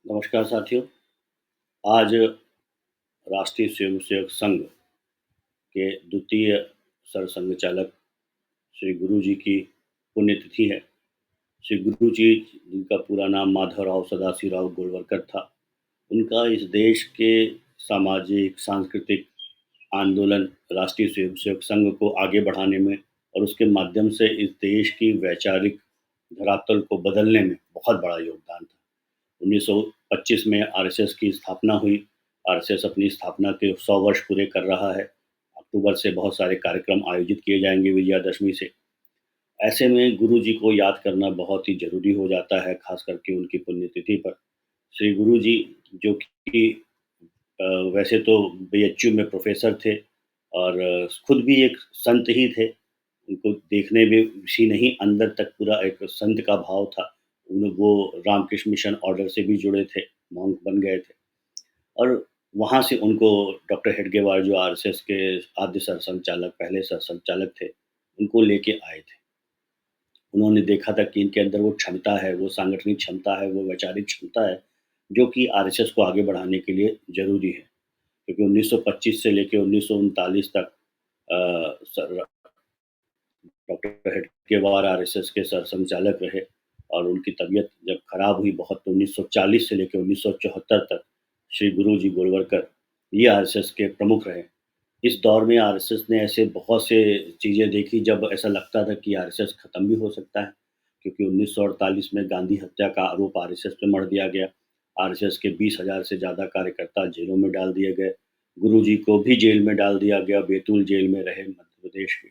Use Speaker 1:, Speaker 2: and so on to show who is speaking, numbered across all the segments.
Speaker 1: नमस्कार साथियों। आज राष्ट्रीय स्वयंसेवक संघ के द्वितीय सरसंघ चालक श्री गुरु जी की पुण्यतिथि है। श्री गुरु जी, जिनका पूरा नाम माधवराव सदाशिवराव गोलवलकर था, उनका इस देश के सामाजिक, सांस्कृतिक आंदोलन राष्ट्रीय स्वयंसेवक संघ को आगे बढ़ाने में और उसके माध्यम से इस देश की वैचारिक धरातल को बदलने में बहुत बड़ा योगदान था। 1925 में आरएसएस की स्थापना हुई। आरएसएस अपनी स्थापना के 100 वर्ष पूरे कर रहा है। अक्टूबर से बहुत सारे कार्यक्रम आयोजित किए जाएँगे विजयादशमी से। ऐसे में गुरु जी को याद करना बहुत ही ज़रूरी हो जाता है, ख़ास करके उनकी पुण्यतिथि पर। श्री गुरु जी, जो कि अ, वैसे तो बीएचयू में प्रोफ़ेसर थे और खुद भी एक संत ही थे। उनको देखने में ऋषि नहीं, अंदर तक पूरा एक संत का भाव था। वो रामकृष्ण मिशन ऑर्डर से भी जुड़े थे, मॉन्क बन गए थे और वहाँ से उनको डॉक्टर हेडगेवार, जो आरएसएस के आद्य सरसंघचालक, पहले सरसंघचालक थे, उनको लेके आए थे। उन्होंने देखा था कि इनके अंदर वो क्षमता है, वो सांगठनिक क्षमता है, वो वैचारिक क्षमता है, जो कि आरएसएस को आगे बढ़ाने के लिए ज़रूरी है। क्योंकि 1925 से लेके 1939 तक सर डॉक्टर हेडगेवार आरएसएस के सरसंघचालक रहे और उनकी तबीयत जब खराब हुई बहुत, तो 1940 से लेकर 1974 तक श्री गुरु जी गोलवलकर ये आरएसएस के प्रमुख रहे। इस दौर में आरएसएस ने ऐसे बहुत से चीज़ें देखी जब ऐसा लगता था कि आरएसएस खत्म भी हो सकता है, क्योंकि 1948 में गांधी हत्या का आरोप आरएसएस पे मढ़ दिया गया। आरएसएस के 20,000 से ज़्यादा कार्यकर्ता जेलों में डाल दिए गए। गुरुजी को भी जेल में डाल दिया गया, बैतूल जेल में रहे मध्य प्रदेश के।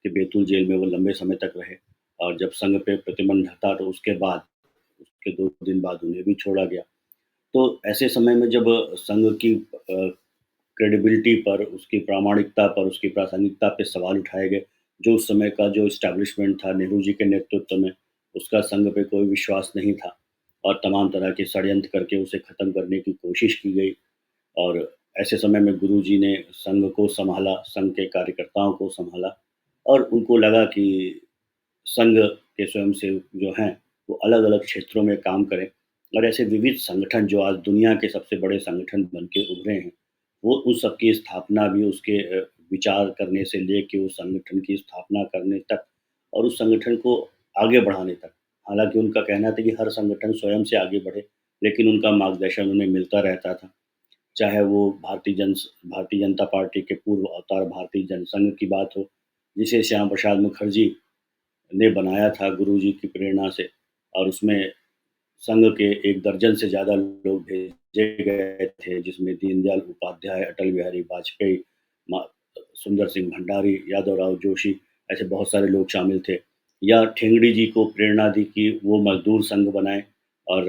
Speaker 1: कि बैतूल जेल में वो लंबे समय तक रहे और जब संघ पे प्रतिबंध हटा तो उसके बाद, उसके 2 दिन बाद उन्हें भी छोड़ा गया। तो ऐसे समय में जब संघ की क्रेडिबिलिटी पर, उसकी प्रामाणिकता पर, उसकी प्रासंगिकता पे सवाल उठाए गए, जो उस समय का जो एस्टेब्लिशमेंट था नेहरू जी के नेतृत्व में, उसका संघ पे कोई विश्वास नहीं था और तमाम तरह के षड्यंत्र करके उसे खत्म करने की कोशिश की गई। और ऐसे समय में गुरुजी ने संघ को सँभाला, संघ के कार्यकर्ताओं को सँभाला और उनको लगा कि संघ के स्वयंसेवक जो हैं, वो अलग-अलग क्षेत्रों में काम करें और ऐसे विविध संगठन जो आज दुनिया के सबसे बड़े संगठन बन के उभरे हैं, वो उन सब की स्थापना भी उसके विचार करने से लेके उस संगठन की स्थापना करने तक और उस संगठन को आगे बढ़ाने तक। हालाँकि उनका कहना था कि हर संगठन स्वयं से आगे बढ़े, लेकिन उनका मार्गदर्शन उन्हें मिलता रहता था। चाहे वो भारतीय जनता पार्टी के पूर्व अवतार भारतीय जनसंघ की बात हो, जिसे श्यामा प्रसाद मुखर्जी ने बनाया था गुरुजी की प्रेरणा से और उसमें संघ के 1 दर्जन से ज़्यादा लोग भेजे गए थे, जिसमें दीनदयाल उपाध्याय, अटल बिहारी वाजपेयी, मा सुंदर सिंह भंडारी, यादवराव जोशी, ऐसे बहुत सारे लोग शामिल थे। या ठेंगड़ी जी को प्रेरणा दी कि वो मज़दूर संघ बनाएँ और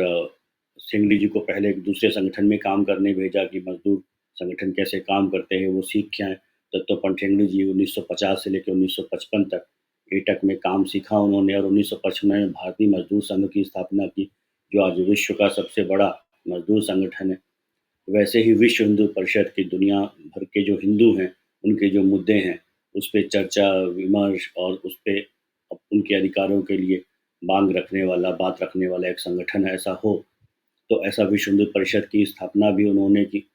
Speaker 1: ठेंगड़ी जी को पहले एक दूसरे संगठन में काम करने भेजा कि मज़दूर संगठन कैसे काम करते हैं, वो सीख के आएँ। दत्तोपंत ठेंगड़ी जी 1950 से लेके 1955 तक एटक में काम सीखा उन्होंने और 1955 में भारतीय मज़दूर संघ की स्थापना की, जो आज विश्व का सबसे बड़ा मज़दूर संगठन है। वैसे ही विश्व हिंदू परिषद की दुनिया भर के जो हिंदू हैं, उनके जो मुद्दे हैं, उस पे चर्चा, विमर्श और उस पे उनके अधिकारों के लिए माँग रखने वाला, बात रखने वाला एक संगठन ऐसा हो, तो ऐसा विश्व हिंदू परिषद की स्थापना भी उन्होंने की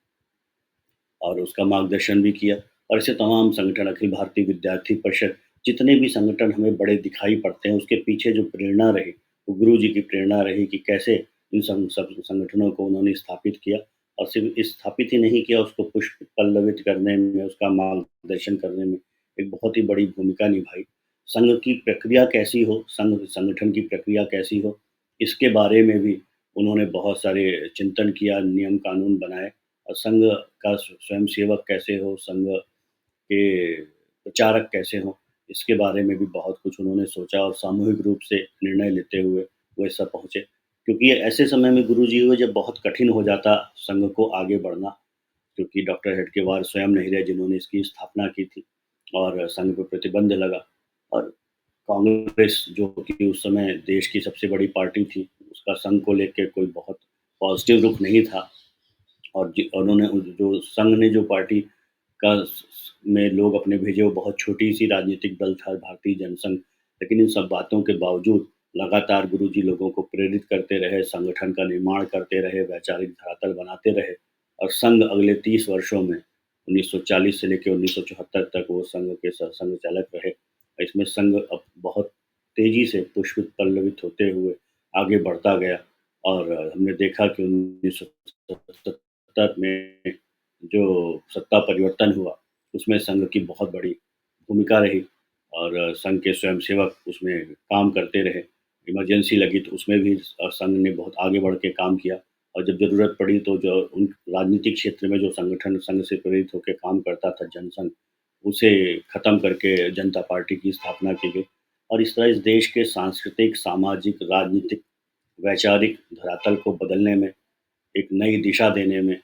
Speaker 1: और उसका मार्गदर्शन भी किया और ऐसे तमाम संगठन, अखिल भारतीय विद्यार्थी परिषद, जितने भी संगठन हमें बड़े दिखाई पड़ते हैं, उसके पीछे जो प्रेरणा रही, वो गुरु जी की प्रेरणा रही कि कैसे इन सब संगठनों को उन्होंने स्थापित किया और सिर्फ स्थापित ही नहीं किया, उसको पुष्प पल्लवित करने में, उसका मार्गदर्शन करने में एक बहुत ही बड़ी भूमिका निभाई। संघ की प्रक्रिया कैसी हो, संगठन की प्रक्रिया कैसी हो, इसके बारे में भी उन्होंने बहुत सारे चिंतन किया, नियम कानून बनाए और संघ का स्वयंसेवक कैसे हो, संघ के प्रचारक कैसे हों, इसके बारे में भी बहुत कुछ उन्होंने सोचा और सामूहिक रूप से निर्णय लेते हुए वो इस सब पहुँचे। क्योंकि ऐसे समय में गुरुजी हुए जब बहुत कठिन हो जाता संघ को आगे बढ़ना, क्योंकि डॉक्टर हेडगेवार स्वयं नहीं रहे जिन्होंने इसकी स्थापना की थी और संघ पे प्रतिबंध लगा और कांग्रेस, जो कि उस समय देश की सबसे बड़ी पार्टी थी, उसका संघ को लेके कोई बहुत पॉज़िटिव रुख नहीं था। और उन्होंने जो संघ ने जो पार्टी का में लोग अपने भेजे, वो बहुत छोटी-सी राजनीतिक दल था भारतीय जनसंघ। लेकिन इन सब बातों के बावजूद लगातार गुरुजी लोगों को प्रेरित करते रहे, संगठन का निर्माण करते रहे, वैचारिक धरातल बनाते रहे और संघ अगले 30 वर्षों में 1940 से लेके 1974 तक वो संघ के संघ चालक रहे। इसमें संघ अब बहुत तेज़ी से पुष्पित पल्लवित होते हुए आगे बढ़ता गया और हमने देखा कि 1977 में जो सत्ता परिवर्तन हुआ, उसमें संघ की बहुत बड़ी भूमिका रही और संघ के स्वयंसेवक उसमें काम करते रहे। इमरजेंसी लगी तो उसमें भी संघ ने बहुत आगे बढ़ के काम किया और जब ज़रूरत पड़ी तो जो उन राजनीतिक क्षेत्र में जो संगठन संघ से प्रेरित होके काम करता था जनसंघ, उसे ख़त्म करके जनता पार्टी की स्थापना की गई और इस तरह इस देश के सांस्कृतिक, सामाजिक, राजनीतिक, वैचारिक धरातल को बदलने में, एक नई दिशा देने में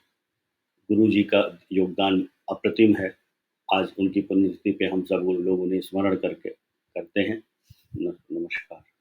Speaker 1: गुरुजी का योगदान अप्रतिम है। आज उनकी पुण्यतिथि पे हम सब लोग उन्हें स्मरण करके करते हैं। नमस्कार।